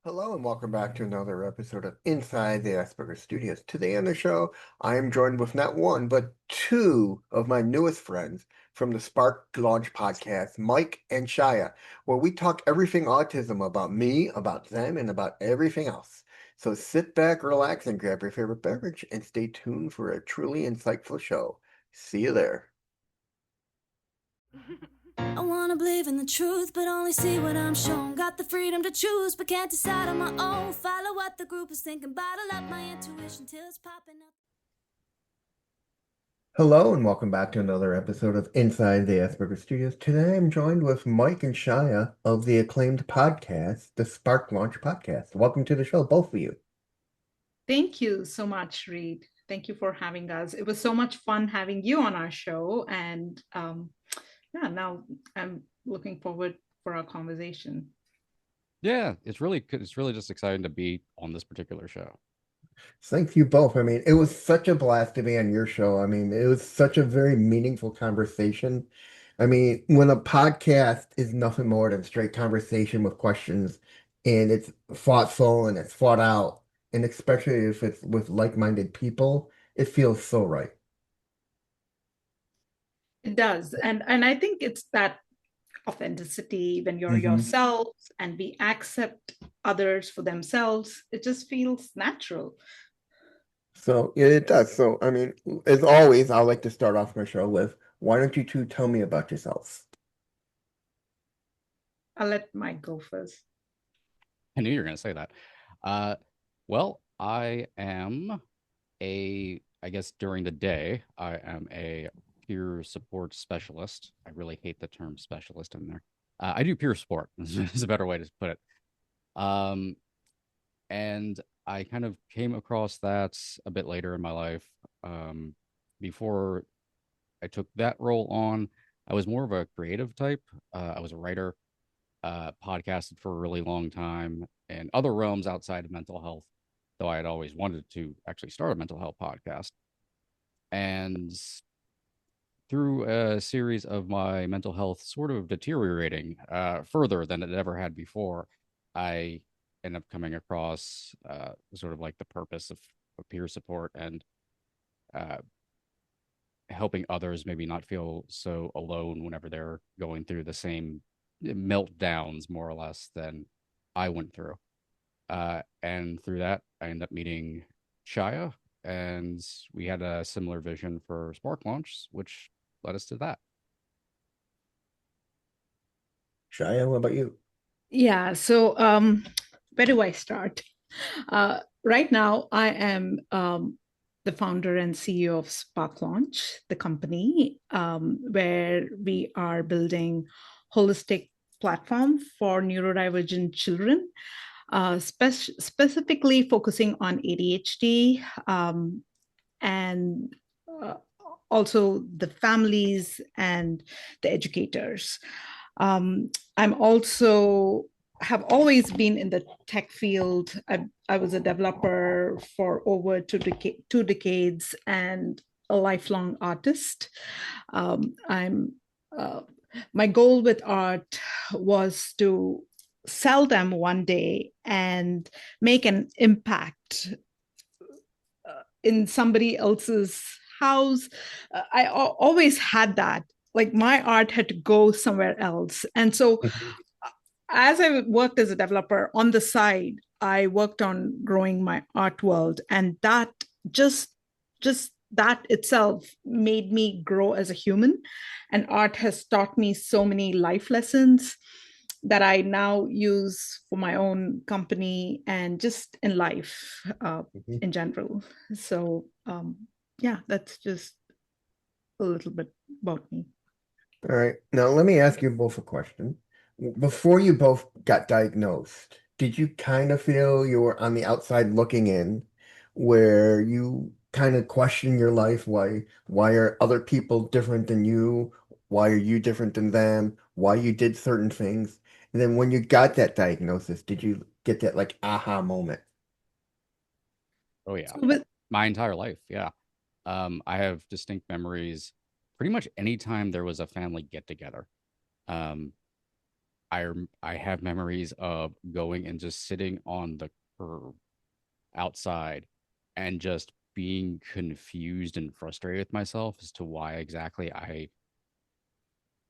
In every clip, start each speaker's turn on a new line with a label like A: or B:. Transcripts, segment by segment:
A: Hello and welcome back to another episode of Inside the Asperger Studios. Today on the show, I am joined with not one, but two of my newest friends from the Spark Launch podcast, Mike and Shaya, where we talk everything autism about me, about them, and about everything else. So sit back, relax, and grab your favorite beverage and stay tuned for a truly insightful show. See you there.
B: I wanna believe in the truth, but only see what I'm shown. Got the freedom to choose, but can't decide on my own. Follow what the group is thinking, bottle up my intuition till it's popping up.
A: Hello and welcome back to another episode of Inside the Asperger Studios. Today I'm joined with Mike and Shaya of the acclaimed podcast, the Spark Launch Podcast. Welcome to the show, both of you.
C: Thank you so much, Reed. Thank you for having us. It was so much fun having you on our show. And yeah, now I'm looking forward for our conversation.
D: Yeah, it's really just exciting to be on this particular show.
A: Thank you both. I mean, it was such a blast to be on your show. I mean, it was such a very meaningful conversation. I mean, when a podcast is nothing more than straight conversation with questions and it's thoughtful and it's thought out, and especially if it's with like-minded people, it feels so right.
C: It does. And I think it's that authenticity when you're
A: Mhm.
C: yourself and we accept others for themselves. It just feels natural.
A: So yeah, it does. So I mean, as always, I like to start off my show with, why don't you two tell me about yourselves?
C: I'll let Mike go first.
D: I knew you were going to say that. Uh, well, I guess during the day, I am a peer support specialist. I really hate the term specialist in there. I do peer support, is a better way to put it. Um, and I kind of came across that a bit later in my life. Um, Before I took that role on, I was more of a creative type. I was a writer, podcasted for a really long time in other realms outside of mental health, though I had always wanted to actually start a mental health podcast. And through a series of my mental health sort of deteriorating further than it ever had before, I ended up coming across sort of like the purpose of peer support and uh, helping others maybe not feel so alone whenever they're going through the same meltdowns, more or less, than I went through. And through that, I ended up meeting Chaya, and we had a similar vision for Spark Launch, which led us to that.
A: Shia, what about you?
C: Yeah, so where do I start? Right now, I am the founder and CEO of Spark Launch, the company where we are building holistic platform for neurodivergent children, specifically focusing on ADHD and uh, also the families and the educators. I'm also have always been in the tech field. I was a developer for over two decades and a lifelong artist. I'm uh, My goal with art was to sell them one day and make an impact in somebody else's house. I always had that. Like my art had to go somewhere else. And so
A: Mhm.
C: as I worked as a developer on the side, I worked on growing my art world. And that just just that itself made me grow as a human. And art has taught me so many life lessons that I now use for my own company and just in life
A: Mhm.
C: in general. So, yeah, that's just a little bit about me.
A: All right. Now let me ask you both a question. Before you both got diagnosed, did you kind of feel you were on the outside looking in, where you kind of question your life? Why are other people different than you? Why are you different than them? Why you did certain things? And then when you got that diagnosis, did you get that like aha moment?
D: Oh, yeah.
C: So with
D: My entire life. Yeah. I have distinct memories pretty much anytime there was a family get together. Um, I have memories of going and just sitting on the curb outside and just being confused and frustrated with myself as to why exactly I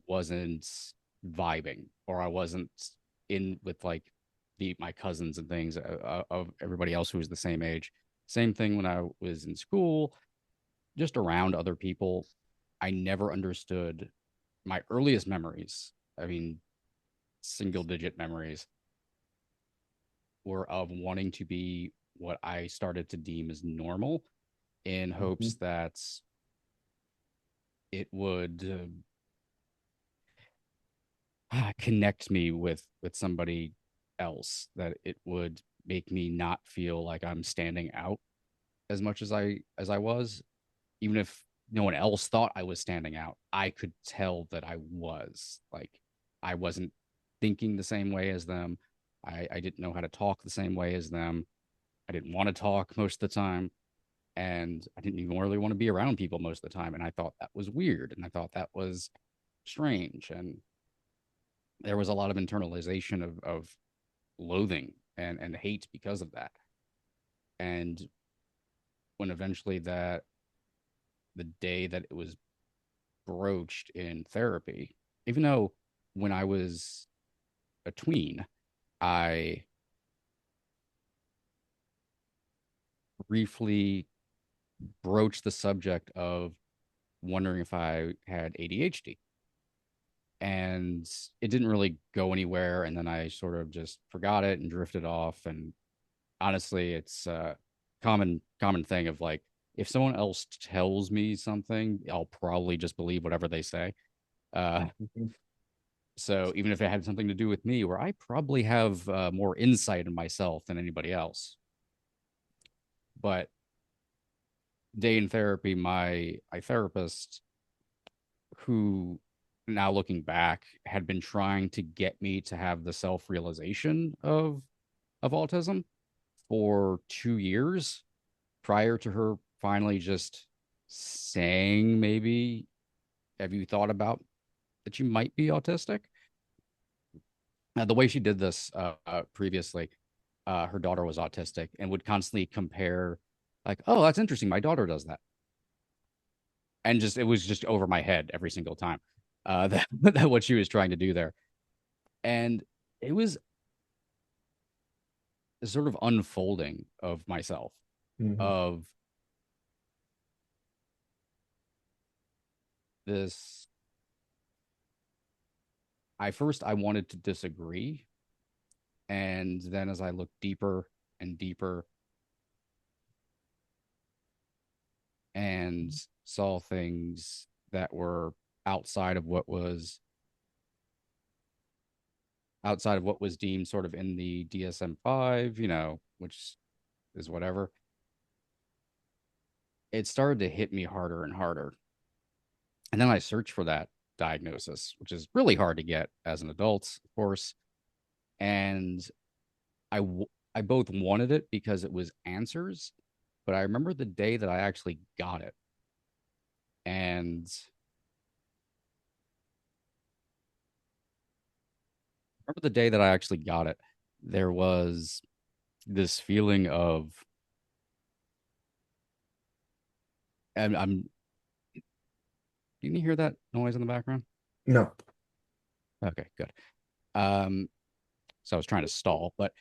D: wasn't vibing, or I wasn't in with like my cousins and things of everybody else who was the same age. Same thing when I was in school, just around other people. I never understood my earliest memories. I mean, single digit memories were of wanting to be what I started to deem as normal in hopes
A: Mhm.
D: that it would connect me with somebody else, that it would make me not feel like I'm standing out as much as I was, even if no one else thought I was standing out. I could tell that I was, like, I wasn't thinking the same way as them. I didn't know how to talk the same way as them. I didn't want to talk most of the time, and I didn't even really want to be around people most of the time, and I thought that was weird, and I thought that was strange. And there was a lot of internalization of loathing and hate because of that. And when eventually that the day that it was broached in therapy, even though when I was a tween, I briefly broached the subject of wondering if I had ADHD. And it didn't really go anywhere. And then I sort of just forgot it and drifted off. And honestly, it's a common thing of like, if someone else tells me something, I'll probably just believe whatever they say. Uh,
A: Mhm.
D: so even if it had something to do with me, where I probably have more insight in myself than anybody else. But day in therapy, my therapist, who now looking back had been trying to get me to have the self realization of autism for 2 years prior to her finally just saying, maybe, have you thought about that you might be autistic? The way she did this previously, her daughter was autistic and would constantly compare, like, oh, that's interesting. My daughter does that. And just, it was just over my head every single time that what she was trying to do there. And it was a sort of unfolding of myself,
A: Mhm.
D: of this. I wanted to disagree, and then as I looked deeper and deeper and saw things that were outside of what was outside of what was deemed sort of in the DSM-5, which is whatever, it started to hit me harder and harder. And then I searched for that diagnosis, which is really hard to get as an adult, of course. And I I both wanted it because it was answers, but I remember the day that I actually got it. And remember the day that I actually got it, there was this feeling of, and I'm, can you hear that noise in the background?
A: No.
D: Okay, good. Um, so I was trying to stall, but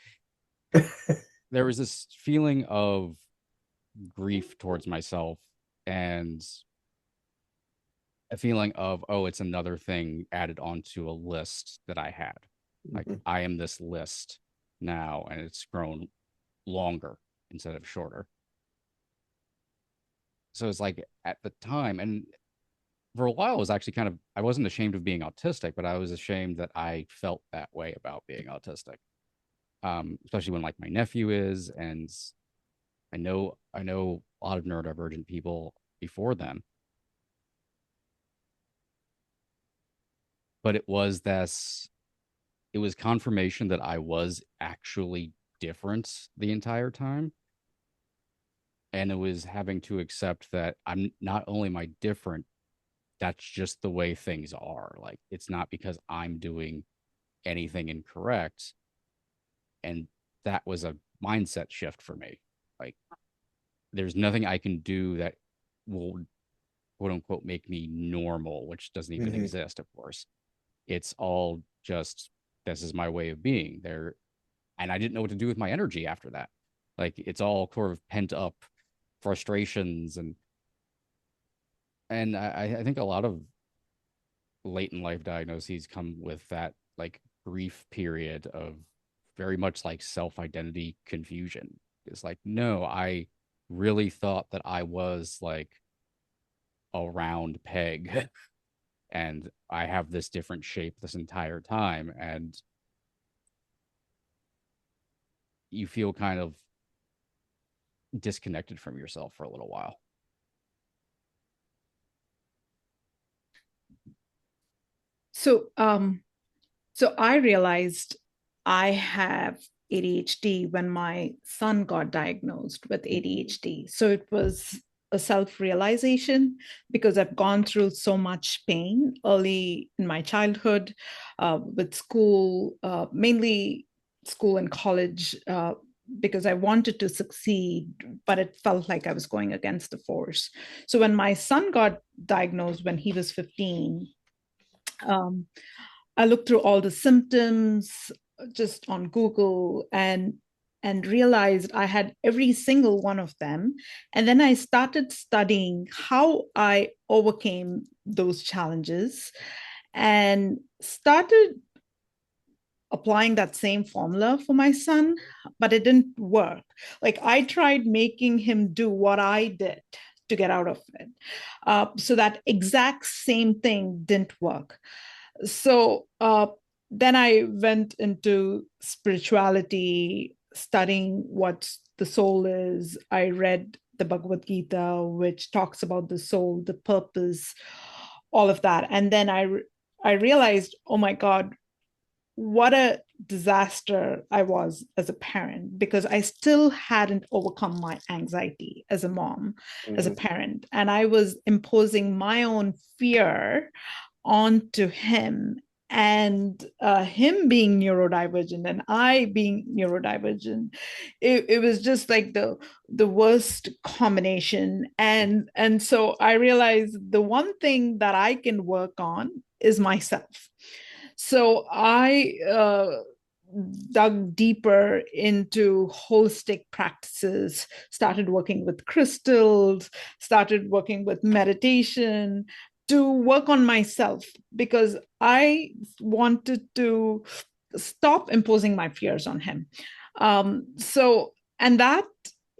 D: there was this feeling of grief towards myself and a feeling of, oh, it's another thing added onto a list that I had. Like,
A: Mhm.
D: I am this list now, and it's grown longer instead of shorter. So it's like at the time, and for a while, it was actually kind of, I wasn't ashamed of being autistic, but I was ashamed that I felt that way about being autistic. Especially when like my nephew is, and I know a lot of neurodivergent people before then, but it was confirmation that I was actually different the entire time. And it was having to accept that I'm not only am I different, that's just the way things are. Like, it's not because I'm doing anything incorrect. And that was a mindset shift for me. Like, there's nothing I can do that will quote unquote make me normal, which doesn't even
A: Mm-hmm.
D: exist, of course. It's all just, this is my way of being there. And I didn't know what to do with my energy after that. Like, it's all sort of pent up frustrations, and I think a lot of late in life diagnoses come with that like brief period of very much like self-identity confusion. It's like, no, I really thought that I was like a round peg and I have this different shape this entire time. And you feel kind of disconnected from yourself for a little while.
C: So I realized I have ADHD when my son got diagnosed with ADHD. So it was a self-realization because I've gone through so much pain early in my childhood with school, mainly school and college, because I wanted to succeed, but it felt like I was going against the force. So when my son got diagnosed when he was 15, I looked through all the symptoms just on Google and realized I had every single one of them. And then I started studying how I overcame those challenges and started applying that same formula for my son, but it didn't work. Like I tried making him do what I did to get out of it. So that exact same thing didn't work. So then I went into spirituality, studying what the soul is. I read the Bhagavad Gita, which talks about the soul, the purpose, all of that. And then I realized, oh my God, what a disaster I was as a parent because I still hadn't overcome my anxiety as a mom, as a parent. And I was imposing my own fear onto him, and him being neurodivergent and I being neurodivergent, it was just like the worst combination. And so I realized the one thing that I can work on is myself. So I dug deeper into holistic practices, started working with crystals, started working with meditation to work on myself because I wanted to stop imposing my fears on him. And that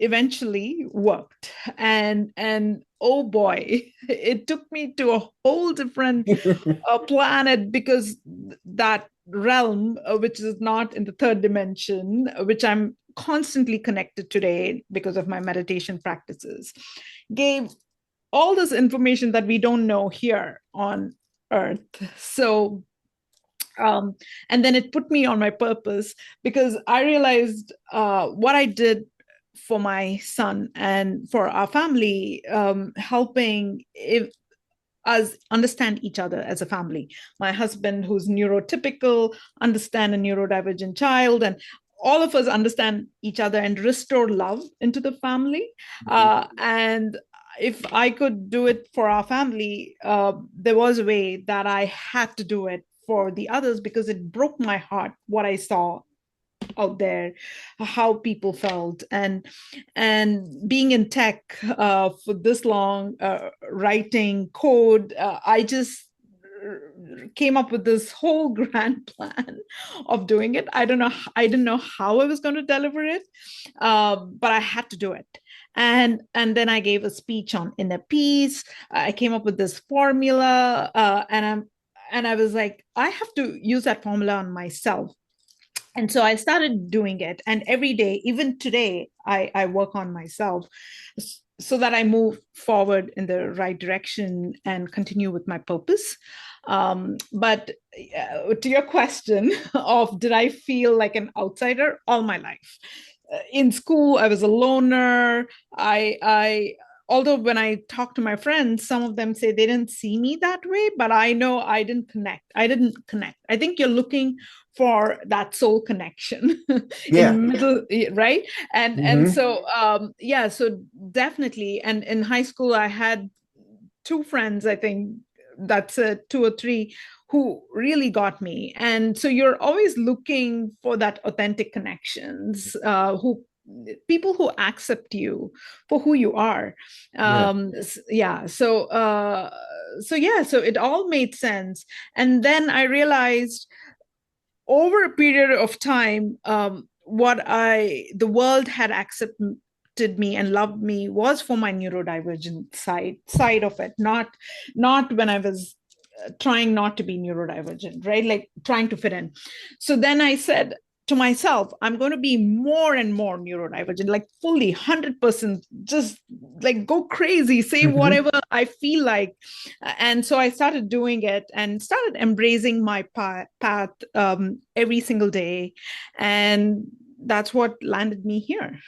C: eventually worked. And oh boy, it took me to a whole different planet because that realm, which is not in the third dimension, which I'm constantly connected today because of my meditation practices, gave all this information that we don't know here on Earth. So, and then it put me on my purpose because I realized what I did for my son and for our family, helping us understand each other as a family. My husband, who's neurotypical, understand a neurodivergent child, and all of us understand each other and restore love into the family. And if I could do it for our family, there was a way that I had to do it for the others because it broke my heart what I saw out there, how people felt. And being in tech for this long, writing code, I just came up with this whole grand plan of doing it. I didn't know how I was going to deliver it, but I had to do it. And then I gave a speech on inner peace. I came up with this formula, and I was like, I have to use that formula on myself. And so I started doing it. And every day, even today, I work on myself so that I move forward in the right direction and continue with my purpose. But to your question of did I feel like an outsider all my life? In school, I was a loner. I although when I talk to my friends, some of them say they didn't see me that way, but I know I didn't connect. I think you're looking for that soul connection
A: Yeah.
C: in middle, right? And
A: Hmm.
C: so yeah, so definitely. And in high school, I had two friends, I think that's two or three, who really got me. And so you're always looking for that authentic connections, who people who accept you for who you are.
A: Yeah.
C: Yeah, so yeah, so it all made sense. And then I realized over a period of time, what I the world had accepted me and loved me was for my neurodivergent side of it, not when I was trying not to be neurodivergent, right? Like trying to fit in. So then I said to myself, I'm going to be more and more neurodivergent, like fully 100%, just like go crazy, say
A: Hmm.
C: whatever I feel like. And so I started doing it and started embracing my path every single day. And that's what landed me here.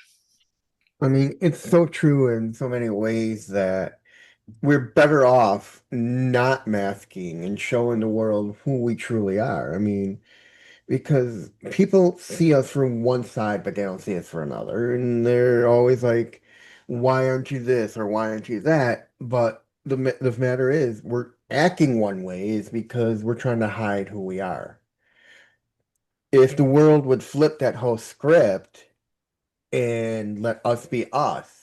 A: I mean, it's so true in so many ways that we're better off not masking and showing the world who we truly are. I mean, because people see us from one side, but they don't see us for another. And they're always like, why aren't you this or why aren't you that? But the matter is, we're acting one way is because we're trying to hide who we are. If the world would flip that whole script and let us be us,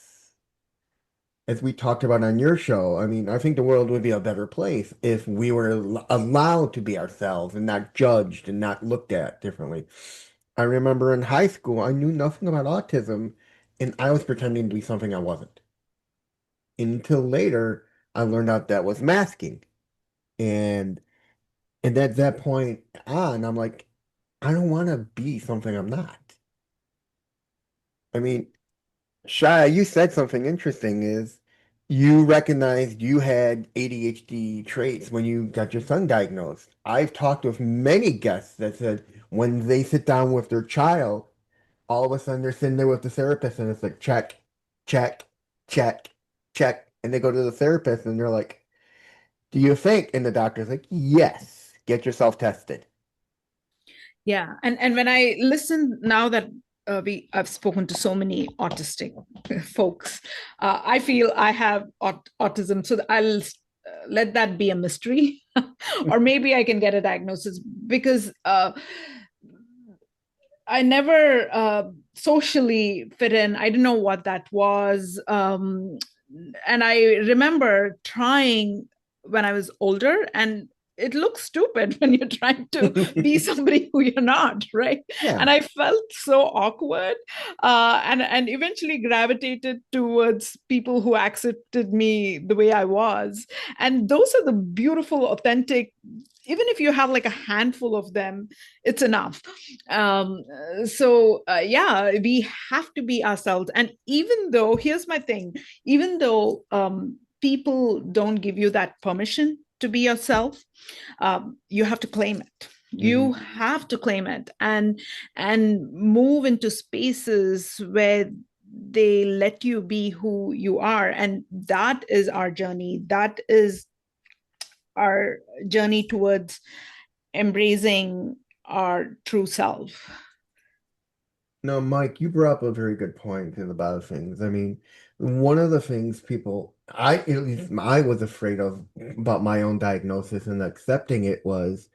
A: as we talked about on your show, I mean, I think the world would be a better place if we were allowed to be ourselves and not judged and not looked at differently. I remember in high school, I knew nothing about autism, and I was pretending to be something I wasn't. Until later, I learned out that was masking. And at that point on, I'm like, I don't want to be something I'm not. I mean, Shia, you said something interesting is you recognized you had ADHD traits when you got your son diagnosed. I've talked with many guests that said when they sit down with their child, all of a sudden they're sitting there with the therapist and it's like check, check, check, check. And they go to the therapist and they're like, do you think? And the doctor's like, yes, get yourself tested.
C: Yeah, and when I listen now that I've spoken to so many autistic folks, I feel I have autism, so I'll let that be a mystery, or maybe I can get a diagnosis because I never socially fit in. I didn't know what that was. And I remember trying when I was older, and it looks stupid when you're trying to be somebody who you're not, right? And
A: Yeah.
C: I felt so awkward, and eventually gravitated towards people who accepted me the way I was. And those are the beautiful, authentic. Even if you have like a handful of them, it's enough. Yeah, we have to be ourselves. And even though, here's my thing, even though people don't give you that permission to be yourself, you have to claim it.
A: Hmm.
C: You have to claim it and move into spaces where they let you be who you are. And that is our journey. That is our journey towards embracing our true self.
A: No, Mike, you brought up a very good point in about things. I mean, one of the things people, at least I was afraid of about my own diagnosis and accepting it was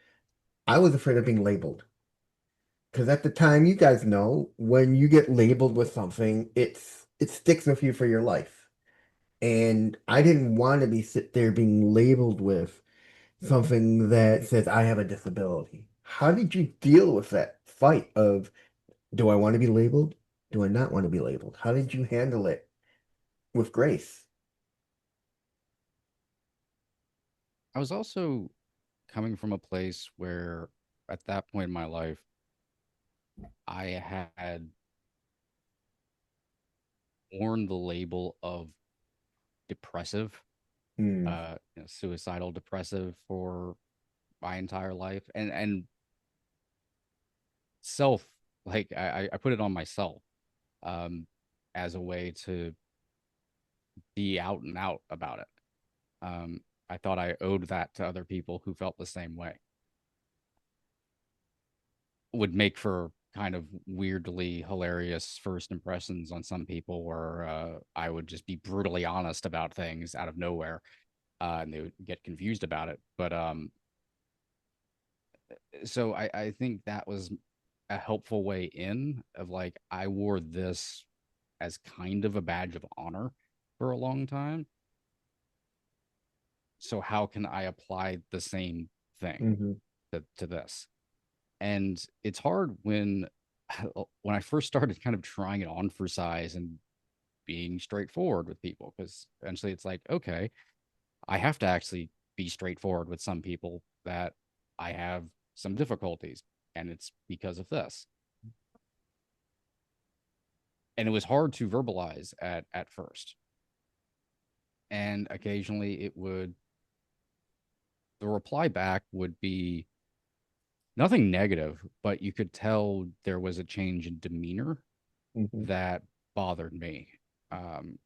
A: I was afraid of being labeled. Because at the time, you guys know, when you get labeled with something, it sticks with you for your life. And I didn't want to be sit there being labeled with something that says I have a disability. How did you deal with that fight of do I want to be labeled? Do I not want to be labeled? How did you handle it with grace?
D: I was also coming from a place where, at that point in my life, I had worn the label of depressive,
A: Hmm.
D: suicidal depressive for my entire life, and self, I put it on myself, um, as a way to be out and out about it. I thought I owed that to other people who felt the same way. Would make for kind of weirdly hilarious first impressions on some people where I would just be brutally honest about things out of nowhere, and they would get confused about it. But so I think that was a helpful way in of like I wore this as kind of a badge of honor for a long time. So how can I apply the same thing
A: Hmm.
D: to this? And it's hard when I first started kind of trying it on for size and being straightforward with people, because eventually it's like, okay, I have to actually be straightforward with some people that I have some difficulties, and it's because of this. And it was hard to verbalize at first. And occasionally the reply back would be nothing negative, but you could tell there was a change in demeanor
A: Hmm.
D: that bothered me. Um,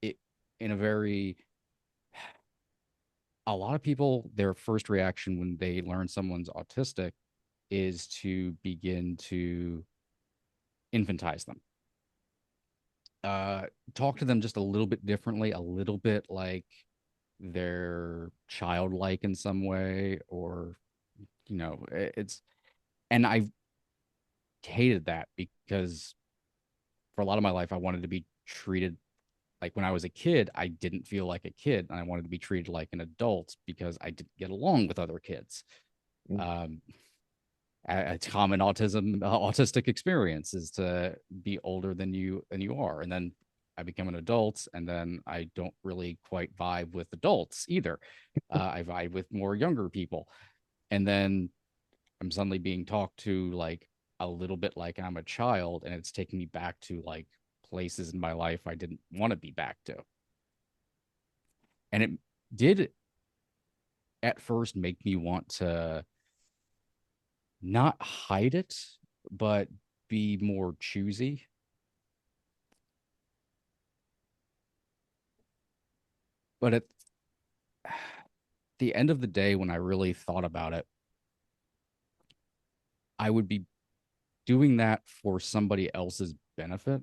D: it in a very a lot of people, their first reaction when they learn someone's autistic is to begin to infantize them. Uh, Talk to them just a little bit differently, a little bit like they're childlike in some way, or it's and I hated that because for a lot of my life I wanted to be treated like when I was a kid, I didn't feel like a kid, and I wanted to be treated like an adult because I didn't get along with other kids. Um, a common autistic experience is to be older than you are, and then I become an adult, and then I don't really quite vibe with adults either. I vibe with more younger people, and then I'm suddenly being talked to like a little bit like I'm a child, and it's taking me back to like places in my life I didn't want to be back to. And it did at first make me want to not hide it, but be more choosy. But at the end of the day, when I really thought about it, I would be doing that for somebody else's benefit,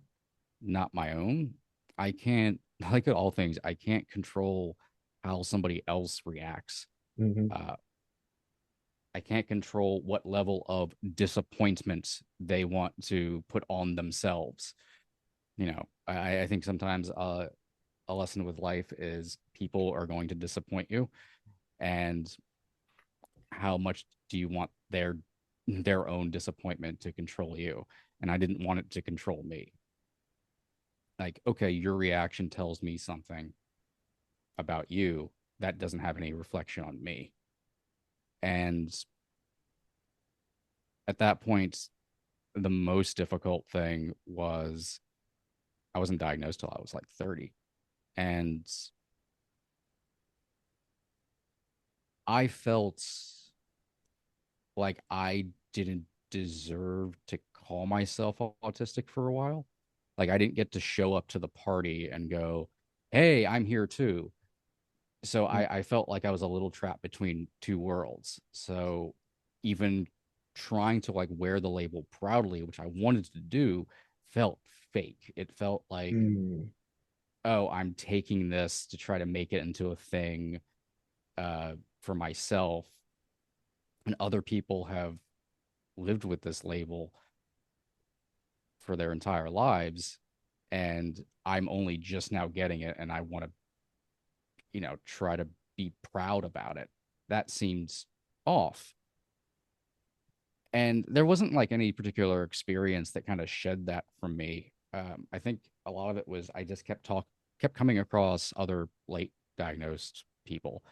D: not my own. I can't, like at all things, I can't control how somebody else reacts.
A: Hmm.
D: Uh, I can't control what level of disappointment they want to put on themselves. I think sometimes a lesson with life is people are going to disappoint you, and how much do you want their own disappointment to control you? And I didn't want it to control me. Like, okay, your reaction tells me something about you that doesn't have any reflection on me. And at that point, the most difficult thing was I wasn't diagnosed till I was like 30. And I felt like I didn't deserve to call myself autistic for a while. Like I didn't get to show up to the party and go, "Hey, I'm here too." So I felt like I was a little trapped between two worlds. So even trying to like wear the label proudly, which I wanted to do, felt fake. It felt like,
A: Hmm.
D: oh, I'm taking this to try to make it into a thing for myself, and other people have lived with this label for their entire lives, and I'm only just now getting it, and I want to try to be proud about it. That seems off. And there wasn't like any particular experience that kind of shed that from me. I think a lot of it was I just kept coming across other late diagnosed people,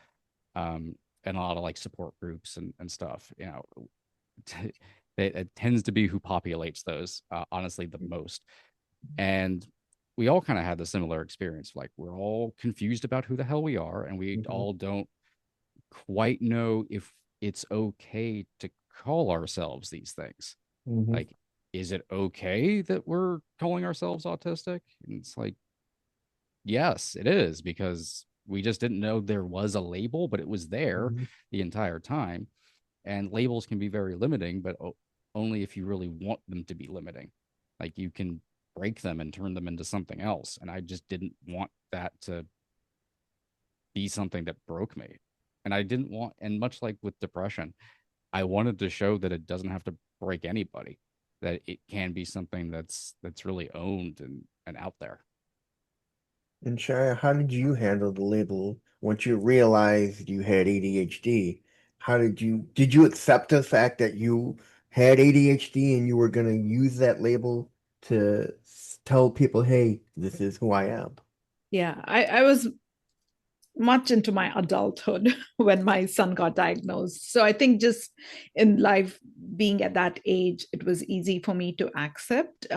D: and a lot of like support groups and stuff. It tends to be who populates those, honestly, the most. And we all kind of had the similar experience. Like we're all confused about who the hell we are, and we
A: Hmm.
D: all don't quite know if it's okay to call ourselves these things.
A: Hmm.
D: Like, is it okay that we're calling ourselves autistic? And it's like, Yes, it is, because we just didn't know there was a label, but it was there
A: Mhm.
D: the entire time. And labels can be very limiting, but only if you really want them to be limiting. Like, you can break them and turn them into something else. And I just didn't want that to be something that broke me. And I didn't want, and much like with depression, I wanted to show that it doesn't have to break anybody, that it can be something that's really owned and out there.
A: And Shia, how did you handle the label once you realized you had ADHD? How did you accept the fact that you had ADHD and you were going to use that label to tell people, hey, this is who I am?
C: Yeah, I was much into my adulthood when my son got diagnosed. So I think just in life, being at that age, it was easy for me to accept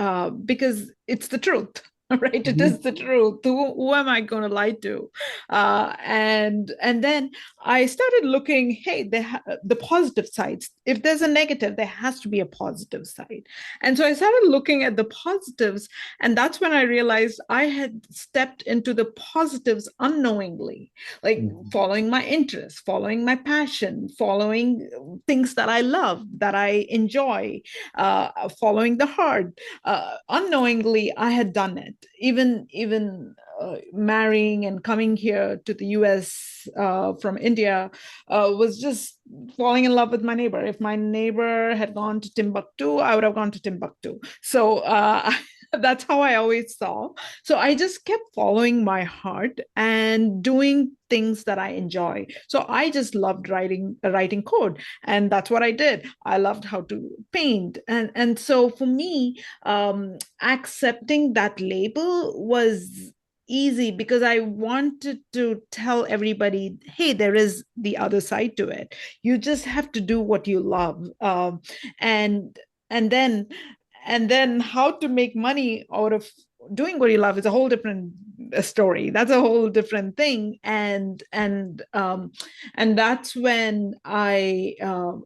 C: because it's the truth. Right, it is
A: Mhm.
C: the truth. Who am I going to lie to? And then I started looking. Hey, the positive sides. If there's a negative, there has to be a positive side. And so I started looking at the positives, and that's when I realized I had stepped into the positives unknowingly, like
A: Mhm.
C: following my interests, following my passion, following things that I love, that I enjoy, following the heart. Unknowingly, I had done it. Even marrying and coming here to the US from India was just falling in love with my neighbor. If my neighbor had gone to Timbuktu, I would have gone to Timbuktu. So that's how I always saw. So I just kept following my heart and doing things that I enjoy. So I just loved writing code, and that's what I did. I loved how to paint, and so for me, accepting that label was easy because I wanted to tell everybody, hey, there is the other side to it. You just have to do what you love, and and then and then how to make money out of doing what you love is a whole different story. That's a whole different thing. And that's when I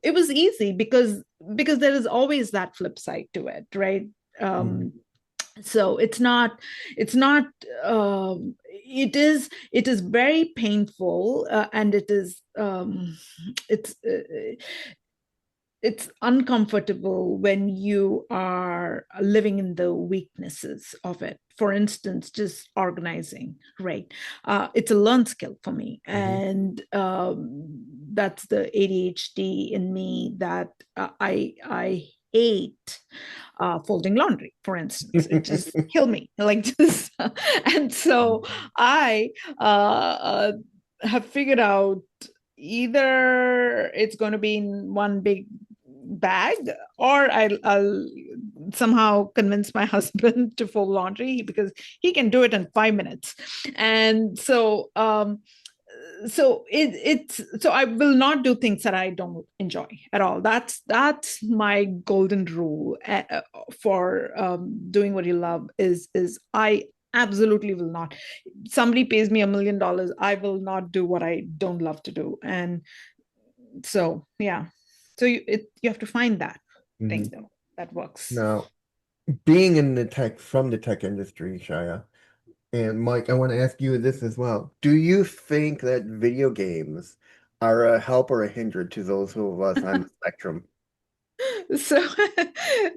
C: it was easy because there is always that flip side to it, right?
A: Mhm.
C: um so it's not it is very painful, and it's uncomfortable when you are living in the weaknesses of it. For instance, just organizing, right? It's a learned skill for me.
A: Mhm.
C: And that's the ADHD in me, that I hate folding laundry, for instance. It just killed me, like just. And so I have figured out either it's going to be in one big bag, or I'll somehow convince my husband to fold laundry because he can do it in 5 minutes. And so I will not do things that I don't enjoy at all. That's my golden rule for doing what you love. Is I absolutely will not. Somebody pays me $1 million, I will not do what I don't love to do. And so yeah, so you have to find that thing
A: Mhm.
C: though that works.
A: Now, being in the tech from the tech industry, Shia, and Mike, I want to ask you this as well. Do you think that video games are a help or a hindrance to those of us on the spectrum?
C: So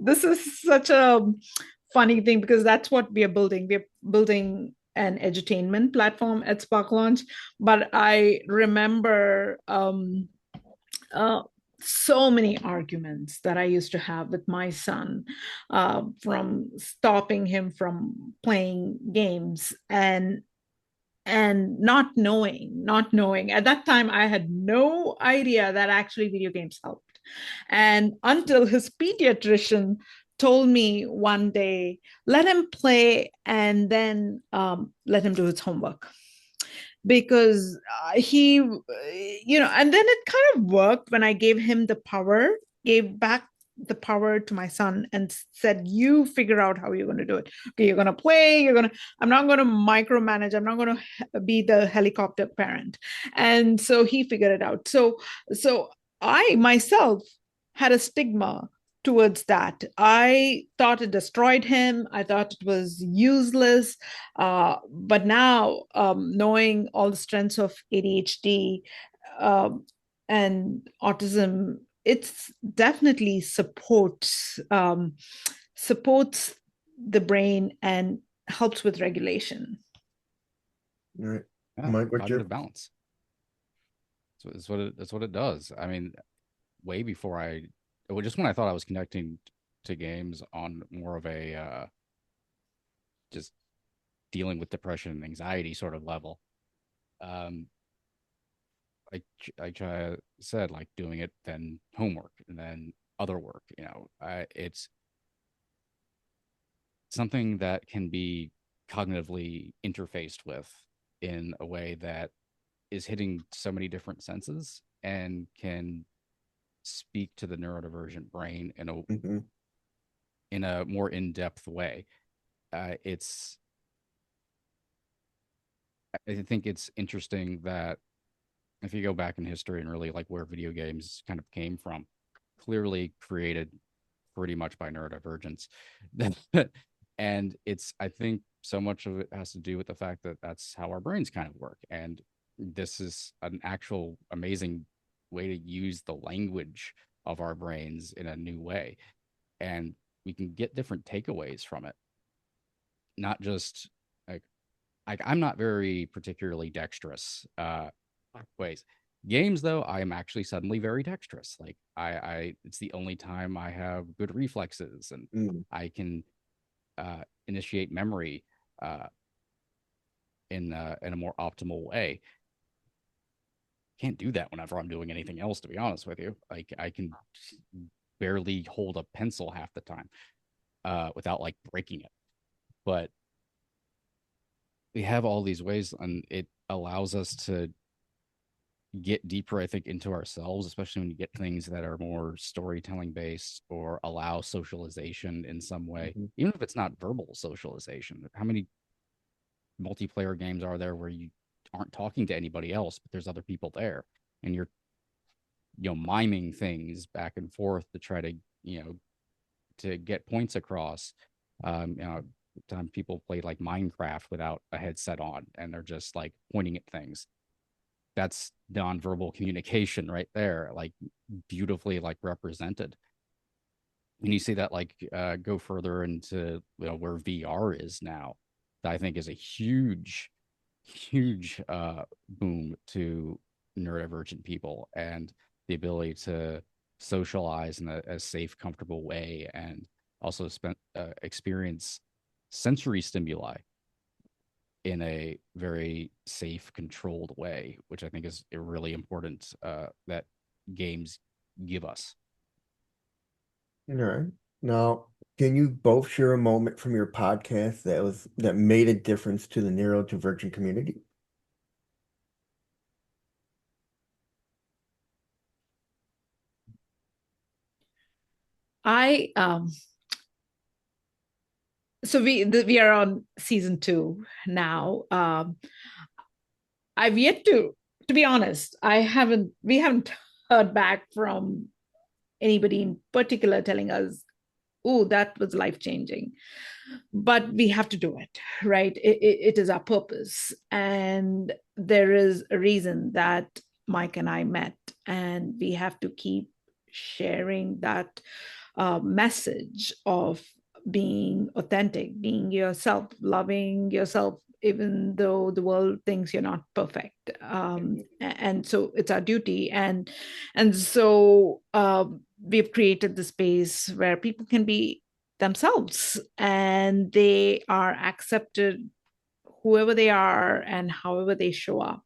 C: this is such a funny thing because that's what we are building. We're building an edutainment platform at Spark Launch. But I remember uh, so many arguments that I used to have with my son, from stopping him from playing games, and not knowing at that time. I had no idea that actually video games helped, and until his pediatrician told me one day, let him play, and then let him do his homework, because he and then it kind of worked when I gave back the power to my son and said, you figure out how you're going to do it. Okay, you're going to play, I'm not going to micromanage, I'm not going to be the helicopter parent. And so he figured it out. So I myself had a stigma towards that. I thought it destroyed him. I thought it was useless. But now, knowing all the strengths of ADHD and autism, it's definitely supports the brain and helps with regulation.
A: All right.
D: Yeah,
A: Mike, what's your
D: cognitive balance. So that's what it does. I mean, way before just when I thought I was connecting to games on more of a just dealing with depression and anxiety sort of level. Like I said, like doing it, then homework, and then other work. It's something that can be cognitively interfaced with in a way that is hitting so many different senses and can speak to the neurodivergent brain in a more in-depth way. I think it's interesting that if you go back in history and really like where video games kind of came from, clearly created pretty much by neurodivergence. And I think so much of it has to do with the fact that that's how our brains kind of work. And this is an actual amazing way to use the language of our brains in a new way. And we can get different takeaways from it. Not just like I'm not very particularly dexterous ways. Games though, I am actually suddenly very dexterous. Like I it's the only time I have good reflexes and I can initiate memory in a more optimal way. Can't do that whenever I'm doing anything else, to be honest with you. Like I can barely hold a pencil half the time without like breaking it. But we have all these ways, and it allows us to get deeper, I think, into ourselves, especially when you get things that are more storytelling based or allow socialization in some way, even if it's not verbal socialization. How many multiplayer games are there where you aren't talking to anybody else, but there's other people there and you're miming things back and forth to try to to get points across. Time people play like Minecraft without a headset on and they're just like pointing at things. That's nonverbal communication right there, like beautifully like represented. And you see that like go further into where VR is now. That I think is a huge boom to neurodivergent people and the ability to socialize in a safe, comfortable way, and also experience sensory stimuli in a very safe, controlled way, which I think is really important that games give us.
A: All right. Now, can you both share a moment from your podcast that made a difference to the neurodivergent community?
C: So we are on season 2 now. I've yet to be honest, we haven't heard back from anybody in particular telling us, oh, that was life-changing. But we have to do it, right? It is our purpose. And there is a reason that Mike and I met, and we have to keep sharing that message of being authentic, being yourself, loving yourself, even though the world thinks you're not perfect. And so it's our duty. And so we've created the space where people can be themselves and they are accepted whoever they are and however they show up.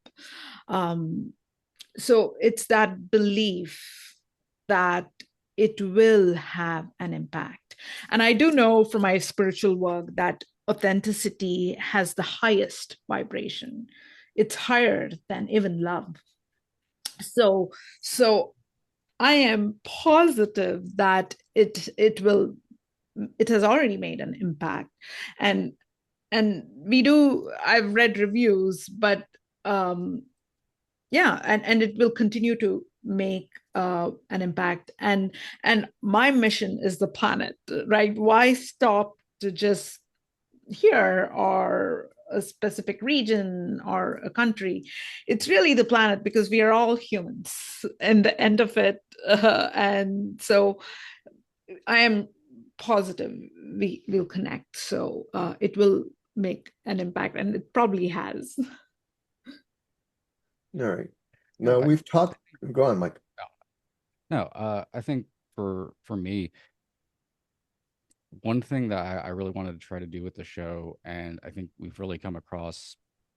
C: So it's that belief that it will have an impact. And I do know from my spiritual work that authenticity has the highest vibration. It's higher than even love. So I am positive that it has already made an impact. And I've read reviews, but yeah, and it will continue to make an impact. And my mission is the planet, right? Why stop to just here or a specific region or a country? It's really the planet, because we are all humans in the end of it. And so I am positive we will connect. So it will make an impact, and it probably has.
A: All right.
D: No,
A: Now we've talked. Go on, Mike.
D: I think for me, one thing that I really wanted to try to do with the show, and I think we've really come across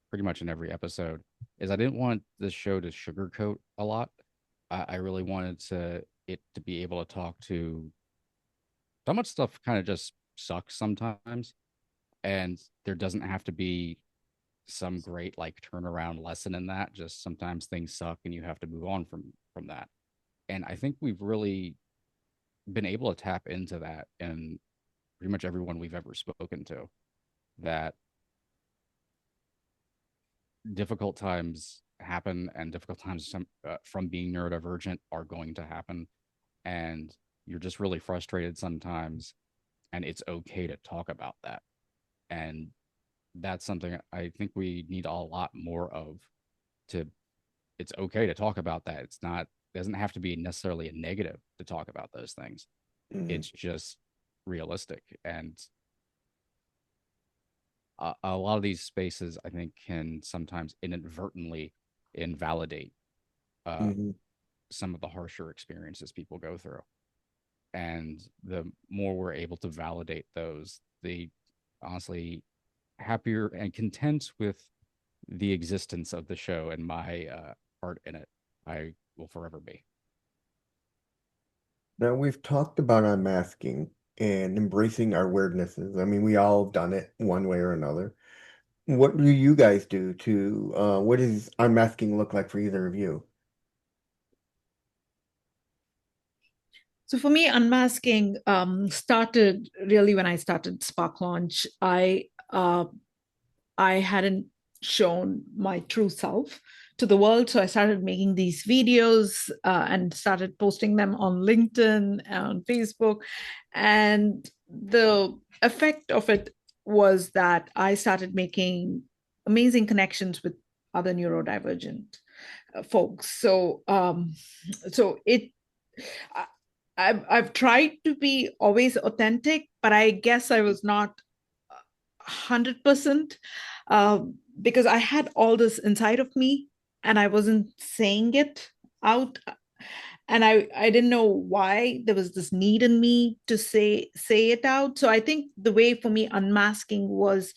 D: pretty much in every episode, is I didn't want this show to sugarcoat a lot. I really wanted it to be able to talk to so much stuff kind of just sucks sometimes, and there doesn't have to be some great like turnaround lesson in that. Just sometimes things suck and you have to move on from that. And I think we've really been able to tap into that in pretty much everyone we've ever spoken to, that difficult times happen, and difficult times from being neurodivergent are going to happen, and you're just really frustrated sometimes, and it's okay to talk about that. And that's something I think we need a lot more of. To It's okay to talk about that. It doesn't have to be necessarily a negative to talk about those things. It's just realistic. And a lot of these spaces, I think, can sometimes inadvertently invalidate some of the harsher experiences people go through. And the more we're able to validate those, the honestly happier and content with the existence of the show and my part in it I will forever be.
A: Now we've talked about unmasking and embracing our weirdnesses. I mean, we all have done it one way or another. What do you guys do to what does unmasking look like for either of you?
C: So for me, unmasking started really when I started Spark Launch. I hadn't shown my true self to the world, so I started making these videos and started posting them on LinkedIn, on Facebook, and the effect of it was that I started making amazing connections with other neurodivergent folks. So it I've tried to be always authentic, but I guess I was not 100% uh, because I had all this inside of me and I wasn't saying it out. And I didn't know why there was this need in me to say it out. So I think the way for me unmasking was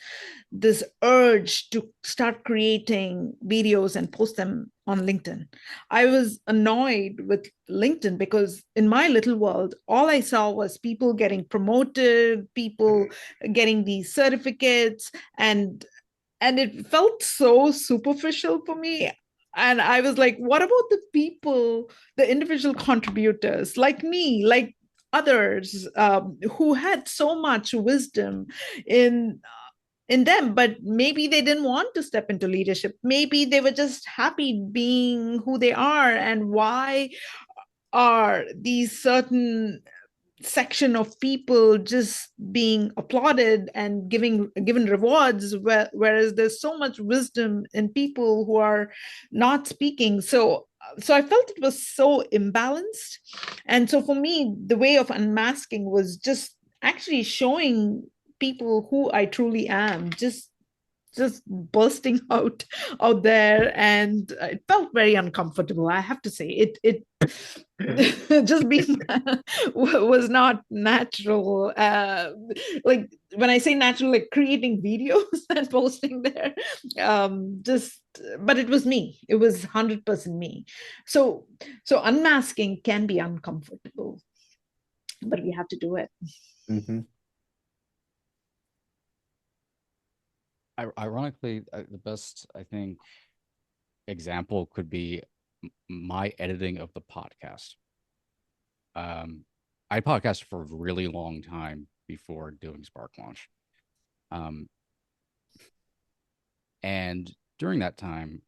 C: this urge to start creating videos and post them on LinkedIn. I was annoyed with LinkedIn because in my little world, all I saw was people getting promoted, people getting these certificates, and it felt so superficial for me. And I was like, what about the people, the individual contributors like me, like others who had so much wisdom in them, but maybe they didn't want to step into leadership. Maybe they were just happy being who they are. And why are these certain section of people just being applauded and given rewards, whereas there's so much wisdom in people who are not speaking? So I felt it was so imbalanced. And so for me, the way of unmasking was just actually showing people who I truly am, just bursting out there. And it felt very uncomfortable, I have to say. It just being was not natural. Like when I say natural, like creating videos and posting there, just but it was me. It was 100% me. So unmasking can be uncomfortable, but we have to do it.
A: Mm-hmm.
D: Ironically, the best, I think, example could be my editing of the podcast. I podcasted for a really long time before doing Spark Launch. And during that time,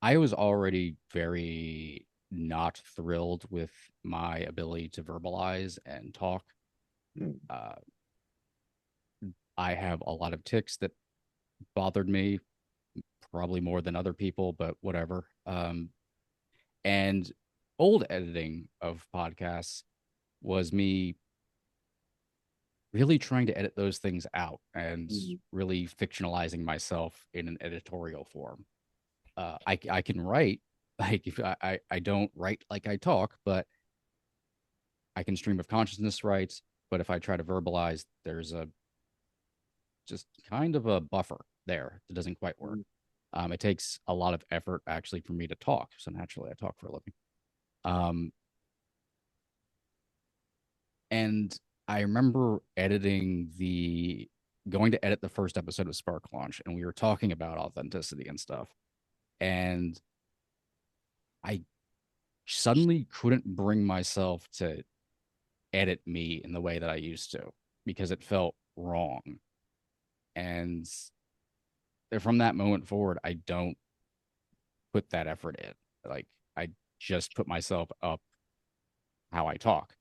D: I was already very not thrilled with my ability to verbalize and talk.
A: Mm.
D: Uh, I have a lot of tics that bothered me, probably more than other people, but whatever. And old editing of podcasts was me really trying to edit those things out and
A: Mhm.
D: really fictionalizing myself in an editorial form. I can write, like, if I don't write like I talk, but I can stream of consciousness write. But if I try to verbalize, there's a just kind of a buffer there that doesn't quite work. It takes a lot of effort actually for me to talk. So naturally, I talk for a living. Um, and I remember going to edit the first episode of Spark Launch, and we were talking about authenticity and stuff. And I suddenly couldn't bring myself to edit me in the way that I used to because it felt wrong. And from that moment forward, I don't put that effort in. Like, I just put myself up how I talk.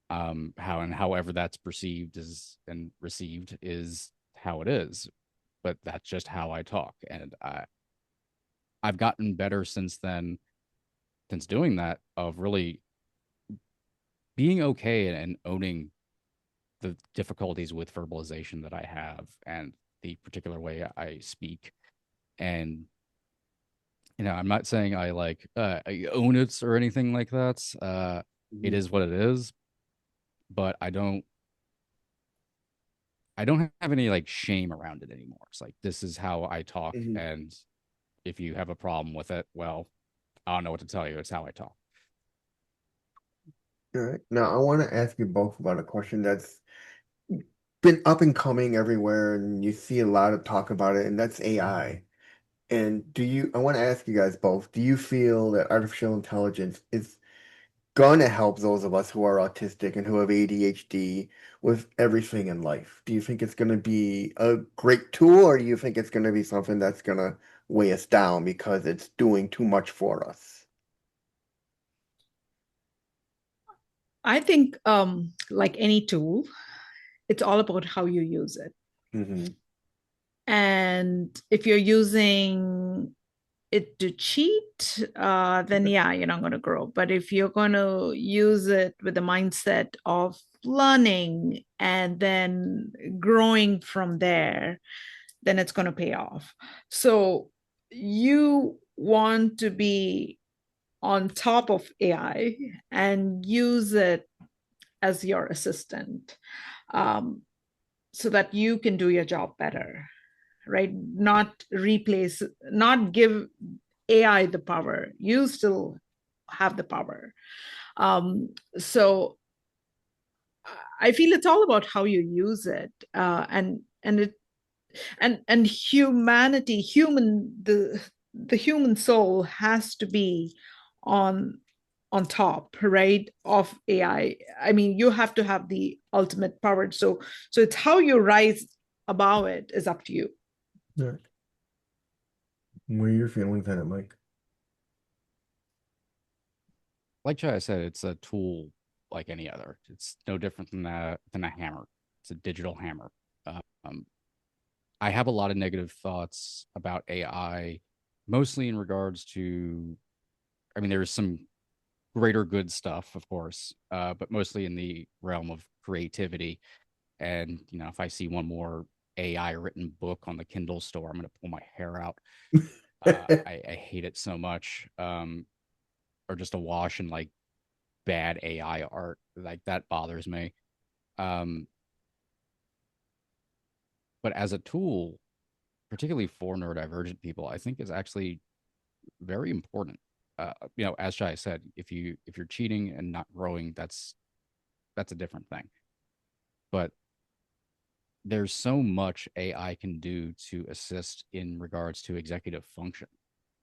D: However that's perceived is and received is how it is. But that's just how I talk. And I've gotten better since then, since doing that, of really being okay and owning the difficulties with verbalization that I have and the particular way I speak. And I'm not saying I own it or anything like that. It
A: Mhm.
D: is what it is, but I don't have any like shame around it anymore. It's like this is how I talk,
A: Mhm.
D: and if you have a problem with it, well, I don't know what to tell you. It's how I talk.
A: All right. Now, I want to ask you both about a question that's been up and coming everywhere, and you see a lot of talk about it, and that's AI. And I want to ask you guys both, do you feel that artificial intelligence is going to help those of us who are autistic and who have ADHD with everything in life? Do you think it's going to be a great tool, or do you think it's going to be something that's going to weigh us down because it's doing too much for us?
C: I think, like any tool, it's all about how you use it.
A: Hmm.
C: And if you're using it to cheat, then yeah, you're not going to grow. But if you're going to use it with the mindset of learning and then growing from there, then it's going to pay off. So you want to be on top of AI and use it as your assistant, um, so that you can do your job better, right? Not replace, not give AI the power. You still have the power. So I feel it's all about how you use it, and it and humanity, the human soul has to be on on top, right, of AI. I mean, you have to have the ultimate power. So it's how you rise above it is up to you.
A: Yeah. What are your feelings on it, Mike?
D: Like Chai said, it's a tool like any other. It's no different than a hammer. It's a digital hammer. Um, I have a lot of negative thoughts about AI, mostly in regards to, I mean, there's some greater good stuff, of course, but mostly in the realm of creativity. And, if I see one more AI written book on the Kindle store, I'm going to pull my hair out. I hate it so much. Or just a wash in like bad AI art. Like that bothers me. Um, but as a tool, particularly for neurodivergent people, I think is actually very important. As Shai said, if you're cheating and not growing, that's a different thing. But there's so much AI can do to assist in regards to executive function,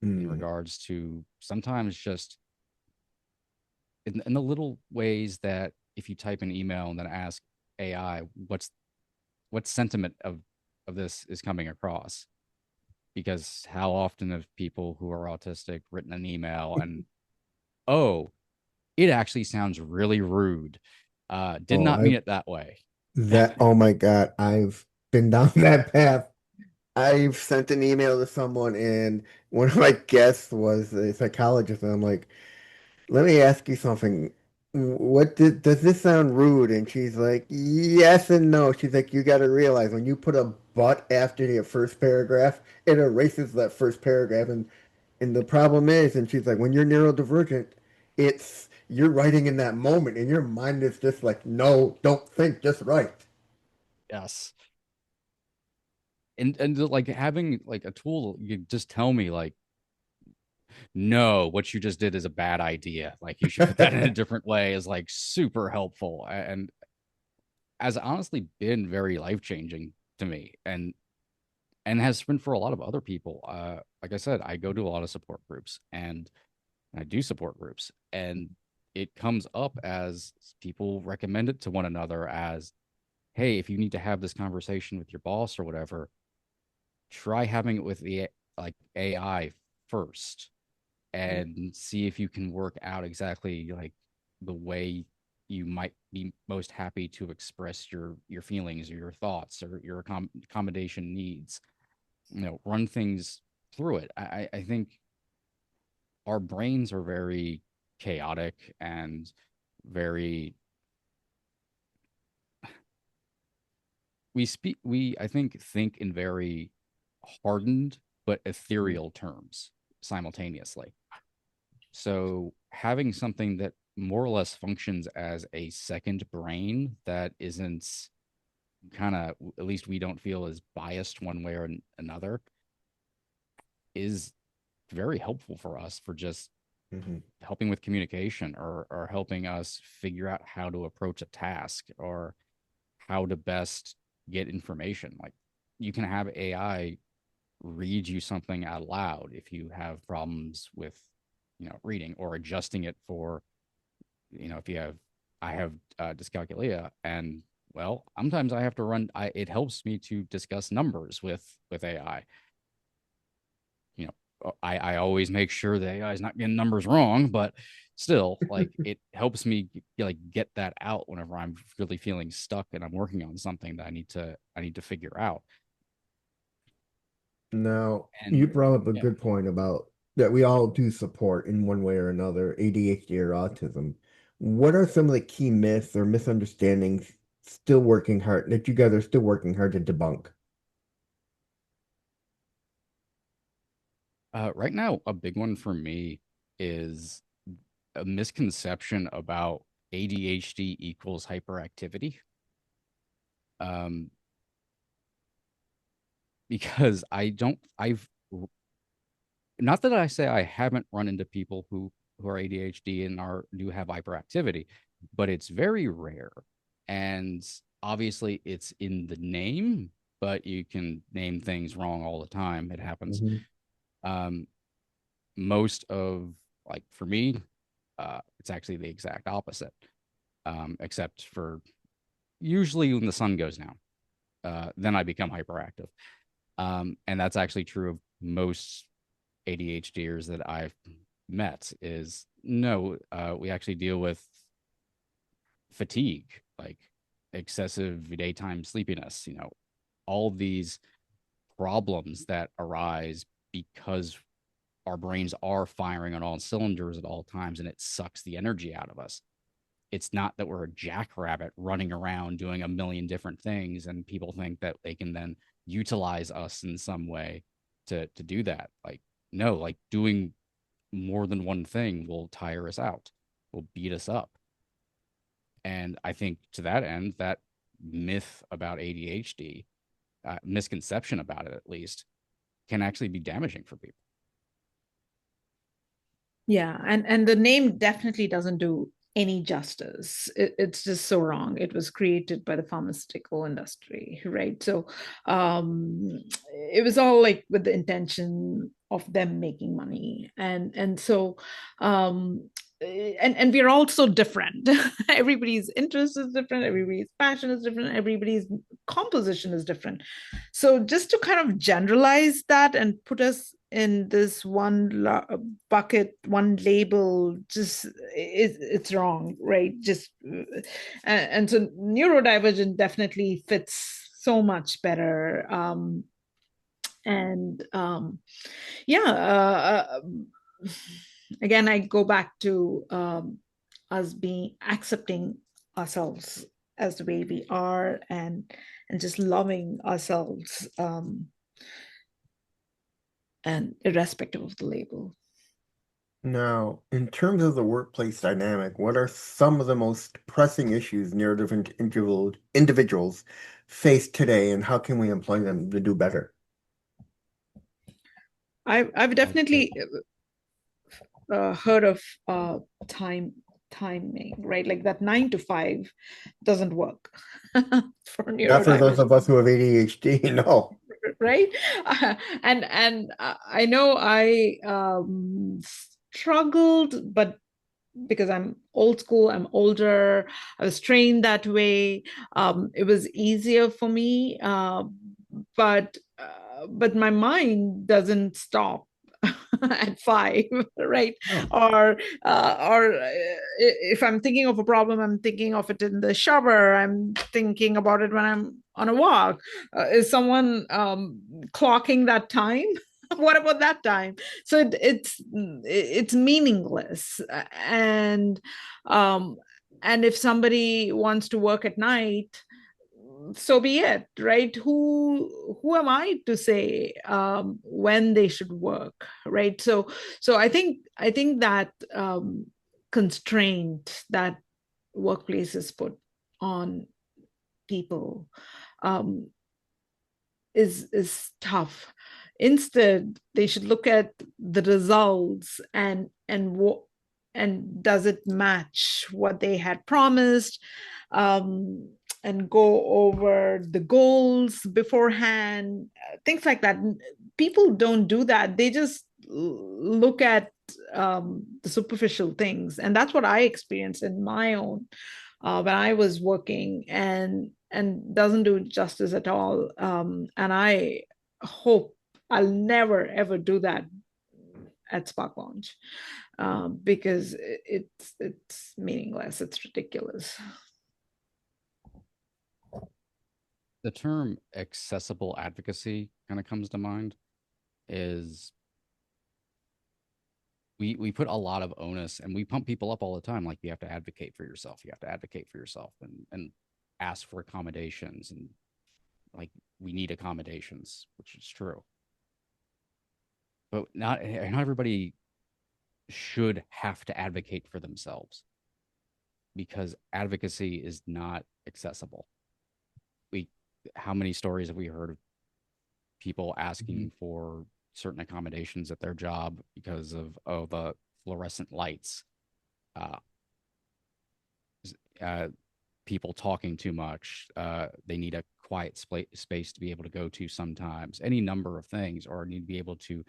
D: in
A: Mm.
D: regards to sometimes just in the little ways that if you type an email and then ask AI what sentiment of this is coming across, because how often have people who are autistic written an email and oh, it actually sounds really rude. Did
A: Oh,
D: not mean it that way.
A: oh my God, I've been down that path. I've sent an email to someone, and one of my guests was a psychologist, and I'm like, let me ask you something. Does this sound rude? And she's like, yes and no. She's like, you got to realize when you put a but after the first paragraph, it erases that first paragraph. And the problem is, and she's like, when you're neurodivergent, you're writing in that moment, and your mind is just like, no, don't think, just write.
D: Yes. And like having like a tool, you just tell me like, no, what you just did is a bad idea. Like you should put that in a different way is like super helpful and has honestly been very life changing to me and has been for a lot of other people. Like I said, I go to a lot of support groups and I do support groups and it comes up as people recommend it to one another as, hey, if you need to have this conversation with your boss or whatever, try having it with the like AI first and see if you can work out exactly like the way you might be most happy to express your feelings or your thoughts or your accommodation needs. Run things through it. I think our brains are very chaotic and very we I think in very hardened but ethereal terms simultaneously. So having something that more or less functions as a second brain that isn't kind of, at least we don't feel as biased one way or another, is very helpful for us for just
A: Mhm.
D: helping with communication or helping us figure out how to approach a task or how to best get information. Like you can have AI read you something out loud if you have problems with reading or adjusting it for if you have I have dyscalculia and well sometimes I have to it helps me to discuss numbers with AI. I always make sure the AI is not getting numbers wrong, but still like it helps me like get that out whenever I'm really feeling stuck and I'm working on something that I need to figure out.
A: Now, you
D: And
A: brought up a
D: yeah.
A: good point about that we all do support in one way or another, ADHD or autism. What are some of the key myths or misunderstandings still working hard that you guys are still working hard to debunk?
D: Right now, a big one for me is a misconception about ADHD equals hyperactivity. Um, because I've not that I say I haven't run into people who are ADHD and do have hyperactivity, but it's very rare. And obviously it's in the name, but you can name things wrong all the time. It happens.
A: Mhm.
D: Um, most of like for me, it's actually the exact opposite. Except for usually when the sun goes down, then I become hyperactive. And that's actually true of most ADHDers that I've met is no, we actually deal with fatigue, like excessive daytime sleepiness, all of these problems that arise because our brains are firing on all cylinders at all times and it sucks the energy out of us. It's not that we're a jackrabbit running around doing a million different things and people think that they can then utilize us in some way to do that. Like no, like doing more than one thing will tire us out, will beat us up. And I think to that end, that myth about ADHD, misconception about it at least, can actually be damaging for people.
C: Yeah, and the name definitely doesn't do any justice. It's just so wrong. It was created by the pharmaceutical industry, right? So it was all like with the intention of them making money, and so and we're all so different. Everybody's interest is different, everybody's passion is different, everybody's composition is different. So just to kind of generalize that and put us in this bucket, one label, just it's wrong, right? Just and so neurodivergent definitely fits so much better. And yeah, again, I go back to us being accepting ourselves as the way we are, and just loving ourselves, and irrespective of the label.
A: Now, in terms of the workplace dynamic, what are some of the most pressing issues neurodivergent individuals face today, and how can we employ them to do better?
C: I've definitely heard of timing, right? Like that 9 to 5 doesn't work for
A: Not for those
C: neurodivergent,
A: of us who have ADHD, no.
C: right? And I know I struggled, but because I'm old school, I'm older, I was trained that way. It was easier for me, but my mind doesn't stop at 5, right?
A: No.
C: Or if I'm thinking of a problem, I'm thinking of it in the shower. I'm thinking about it when I'm on a walk. Is someone clocking that time? What about that time? So it's meaningless. Um, and if somebody wants to work at night, so be it, right? Who am I to say when they should work, right? So I think that constraint that workplaces put on people um, is tough. Instead, they should look at the results, and does it match what they had promised, and go over the goals beforehand, things like that. People don't do that. They just look at the superficial things, and that's what I experienced in my own when I was working, and doesn't do justice at all. And I hope I'll never ever do that at Spark Launch, because it's meaningless. It's ridiculous.
D: The term accessible advocacy kind of comes to mind. Is we put a lot of onus, and we pump people up all the time, like you have to advocate for yourself, you have to advocate for yourself, and ask for accommodations, and like we need accommodations, which is true, but not everybody should have to advocate for themselves, because advocacy is not accessible. We How many stories have we heard of people asking for certain accommodations at their job because of the fluorescent lights, uh, people talking too much, they need a quiet space to be able to go to sometimes, any number of things, or need to be able to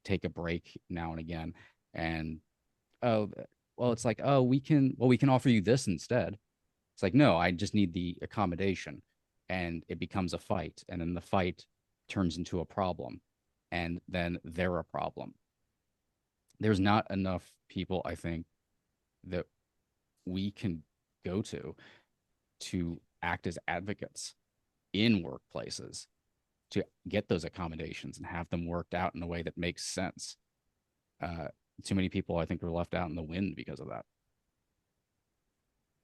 D: take a break now and again. And oh, well, it's like, oh, we can offer you this instead. It's like, no, I just need the accommodation. And it becomes a fight, and then the fight turns into a problem, and then they're a problem. There's not enough people, I think, that we can go to act as advocates in workplaces to get those accommodations and have them worked out in a way that makes sense. Too many people, I think, are left out in the wind because of that.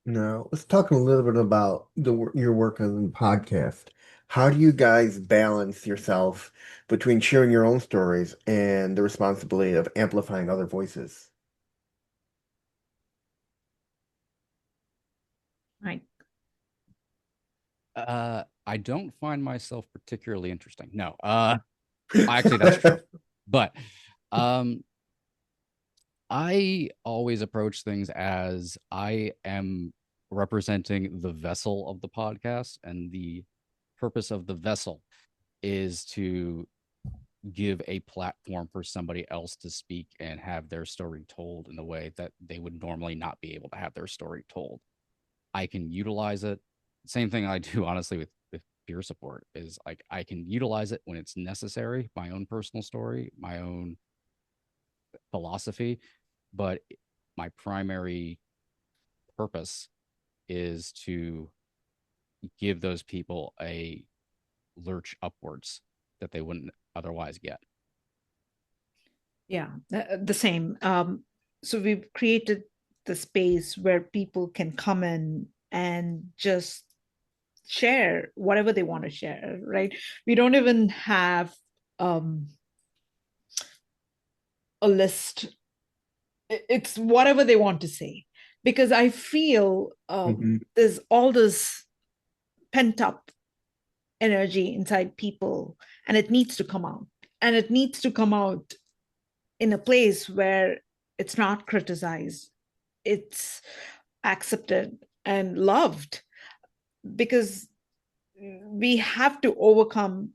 A: Now, let's talk a little bit about your work on the podcast. How do you guys balance yourself between sharing your own stories and the responsibility of amplifying other voices?
C: Right.
D: I don't find myself particularly interesting. No, actually, that's true. But I always approach things as I am representing the vessel of the podcast, and the purpose of the vessel is to give a platform for somebody else to speak and have their story told in a way that they would normally not be able to have their story told. I can utilize it. Same thing I do, honestly, with peer support is like I can utilize it when it's necessary, my own personal story, my own philosophy, but my primary purpose is to give those people a lurch upwards that they wouldn't otherwise get.
C: Yeah, the same. So we've created the space where people can come in and just share whatever they want to share, right? We don't even have um, a list. It's whatever they want to say, because I feel there's all this pent up energy inside people, and it needs to come out. And it needs to come out in a place where it's not criticized, it's accepted and loved, because we have to overcome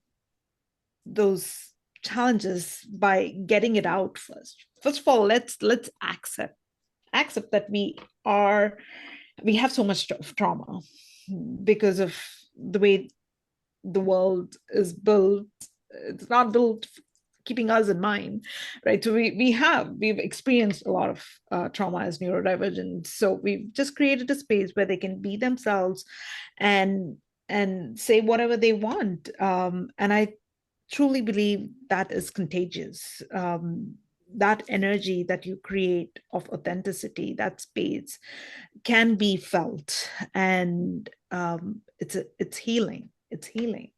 C: those challenges by getting it out first. First of all, let's accept that we have so much trauma because of the way the world is built. It's not built keeping us in mind, right? So we've experienced a lot of trauma as neurodivergent. So we've just created a space where they can be themselves and say whatever they want. And I truly believe that is contagious. That energy that you create of authenticity, that space can be felt, and it's healing. It's healing.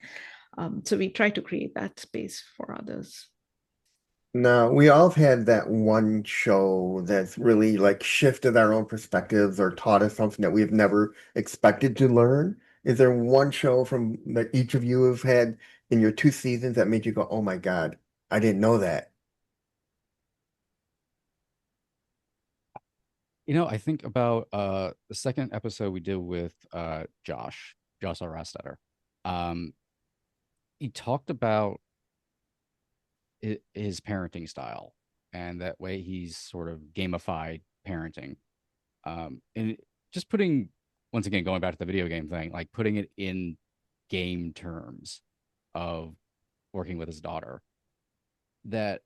C: So we try to create that space for others.
A: Now, we all have had that one show that's really like shifted our own perspectives or taught us something that we've never expected to learn. Is there one show from that each of you have had in your 2 seasons that made you go, "Oh my God, I didn't know that"?
D: I think about the second episode we did with Josh Arestetter. Um, he talked about his parenting style and that way he's sort of gamified parenting. And just putting, once again, going back to the video game thing, like putting it in game terms of working with his daughter, that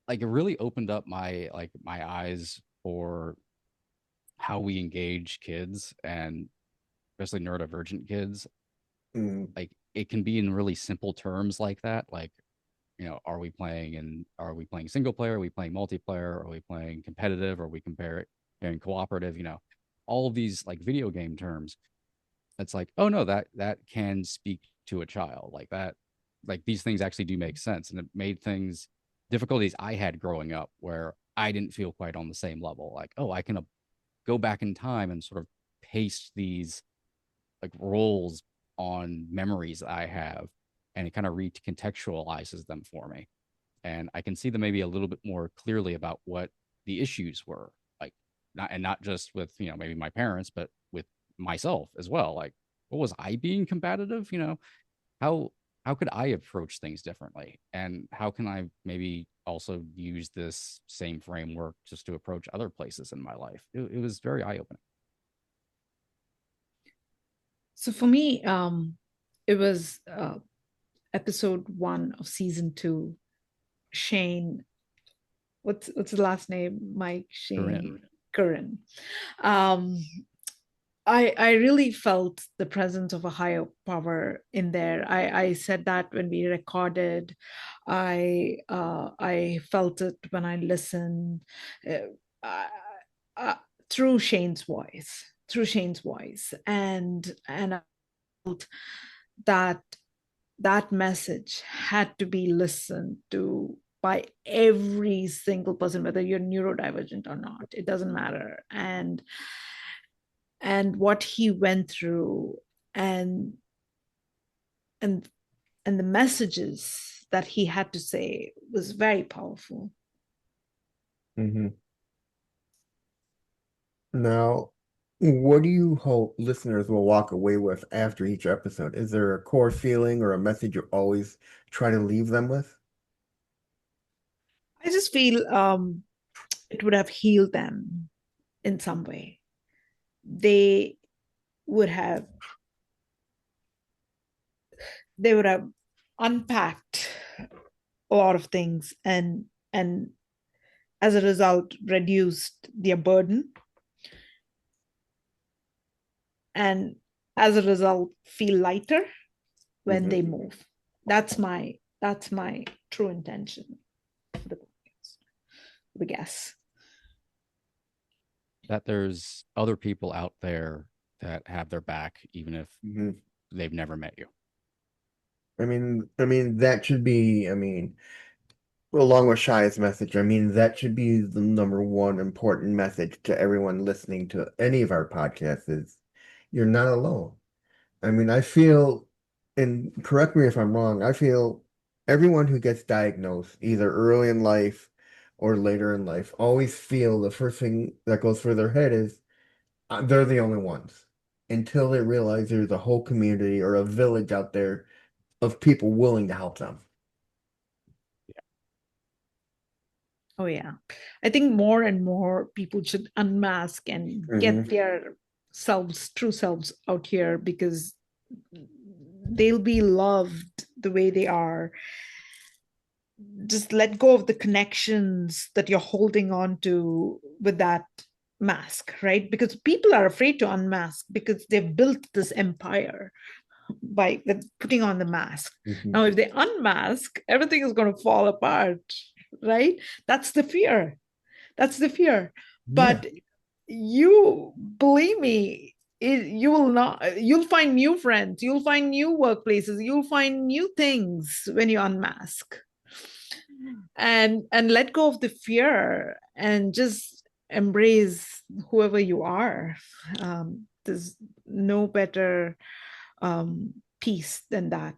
D: like it really opened up my eyes for how we engage kids, and especially neurodivergent kids.
A: Mm,
D: Like it can be in really simple terms like that, like are we playing single player, are we playing multiplayer, are we playing competitive, are we comparing cooperative, all of these like video game terms. It's like, oh no, that can speak to a child like that. Like these things actually do make sense, and it made things difficulties I had growing up where I didn't feel quite on the same level. Like, oh, I can go back in time and sort of paste these like roles on memories that I have, and it kind of recontextualizes them for me. And I can see them maybe a little bit more clearly about what the issues were. Like not just with, maybe my parents, but with myself as well. Like, what was I being combative? How how could I approach things differently? And how can I maybe also use this same framework just to approach other places in my life? It was very eye-opening.
C: So for me, it was episode 1 of season 2. Shane, what's the last name? Mike Shane Curran. I really felt the presence of a higher power in there. I said that when we recorded. I felt it when I listened, uh, uh, through Shane's voice, and I felt that that message had to be listened to by every single person, whether you're neurodivergent or not. It doesn't matter. And what he went through, and and and the messages that he had to say was very powerful.
A: mhm. Now, what do you hope listeners will walk away with after each episode? Is there a core feeling or a message you always try to leave them with?
C: I just feel it would have healed them in some way. They would have they would have unpacked a lot of things and as a result reduced their burden, and as a result feel lighter when they move. That's my true intention for the guess.
D: That there's other people out there that have their back, even if they've never met you.
A: I mean that should be, along with Shaya's message, that should be the number one important message to everyone listening to any of our podcasts is you're not alone. I feel, and correct me if I'm wrong, I feel everyone who gets diagnosed either early in life or later in life always feel the first thing that goes through their head is they're the only ones until they realize there's a whole community or a village out there of people willing to help them.
C: Oh yeah. I think more and more people should unmask and get their true selves out here, because they'll be loved the way they are. Just let go of the connections that you're holding on to with that mask, right? Because people are afraid to unmask because they've built this empire by putting on the mask. Now, if they unmask, everything is going to fall apart, right? That's the fear. But you, believe me, you will not. You'll find new friends. You'll find new workplaces. You'll find new things when you unmask, and let go of the fear and just embrace whoever you are. There's no better peace than that.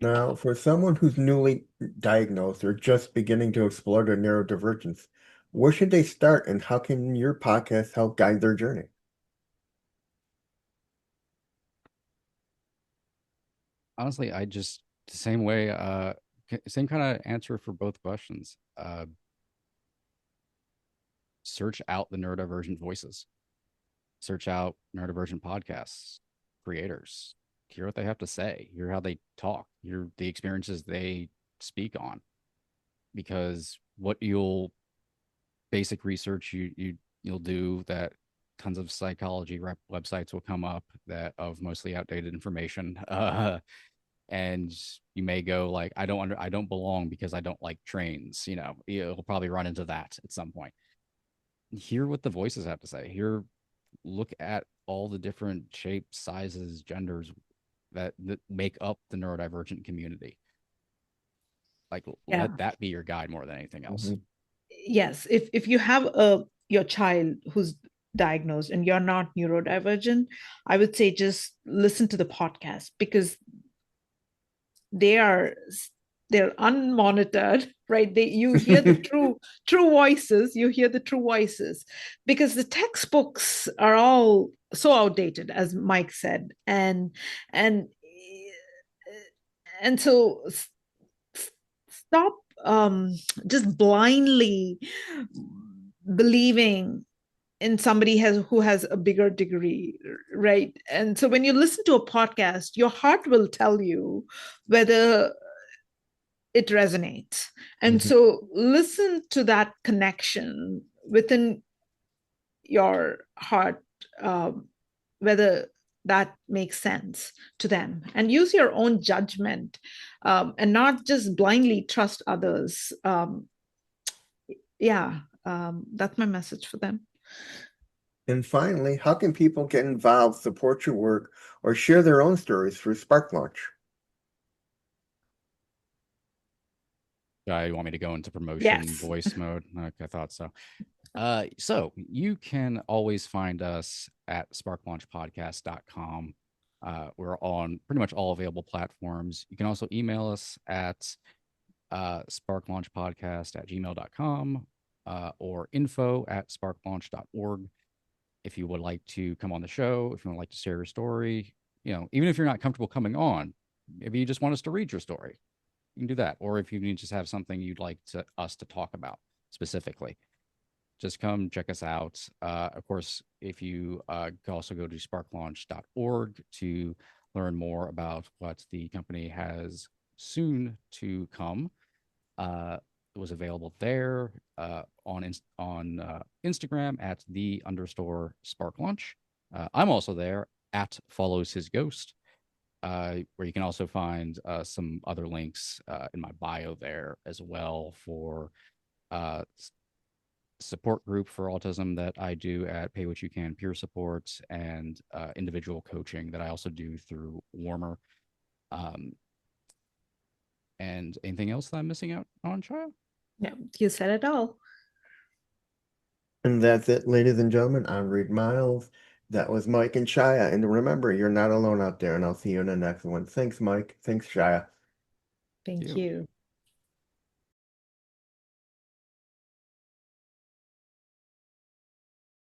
A: Now, for someone who's newly diagnosed or just beginning to explore their neurodivergence, where should they start and how can your podcast help guide their journey?
D: Honestly, I just the same way, same kind of answer for both questions. Search out the neurodivergent voices, search out neurodivergent podcasts, creators, hear what they have to say, hear how they talk, hear the experiences they speak on. Because what you'll basic research you'll do that tons of psychology websites will come up that of mostly outdated information. And you may go like, I don't belong because I don't like trains. You'll probably run into that at some point. Hear what the voices have to say. Look at all the different shapes, sizes, genders that make up the neurodivergent community. Like, let that be your guide more than anything else.
C: Yes, if you have your child who's diagnosed and you're not neurodivergent, I would say just listen to the podcast, because they're unmonitored, right? You hear the true voices. You hear the true voices, because the textbooks are all so outdated, as Mike said, and so stop just blindly believing in somebody who has a bigger degree, right? And so when you listen to a podcast, your heart will tell you whether it resonates. And so listen to that connection within your heart, whether that makes sense to them, and use your own judgment, and not just blindly trust others. That's my message for them.
A: And finally, how can people get involved, support your work, or share their own stories through Spark Launch?
D: You want me to go into promotion voice mode? Okay, I thought so. So you can always find us at sparklaunchpodcast.com. We're on pretty much all available platforms. You can also email us at sparklaunchpodcast@gmail.com or info@sparklaunch.org. If you would like to come on the show, if you would like to share your story, even if you're not comfortable coming on, maybe you just want us to read your story, you can do that. Or if you just have something you'd like us to talk about specifically, just come check us out. Of course, if you can also go to sparklaunch.org to learn more about what the company has soon to come. It was available there on Instagram at _sparklaunch. I'm also there at follows his ghost, where you can also find some other links in my bio there as well for support group for autism that I do at Pay What You Can peer support, and individual coaching that I also do through Warmer. And anything else that I'm missing out on, Chaya?
C: Yeah, you said it all.
A: And that's it, ladies and gentlemen. I'm Reed Miles. That was Mike and Chaya. And remember, you're not alone out there, and I'll see you in the next one. Thanks, Mike. Thanks, Chaya.
C: Thank
D: You.
C: you.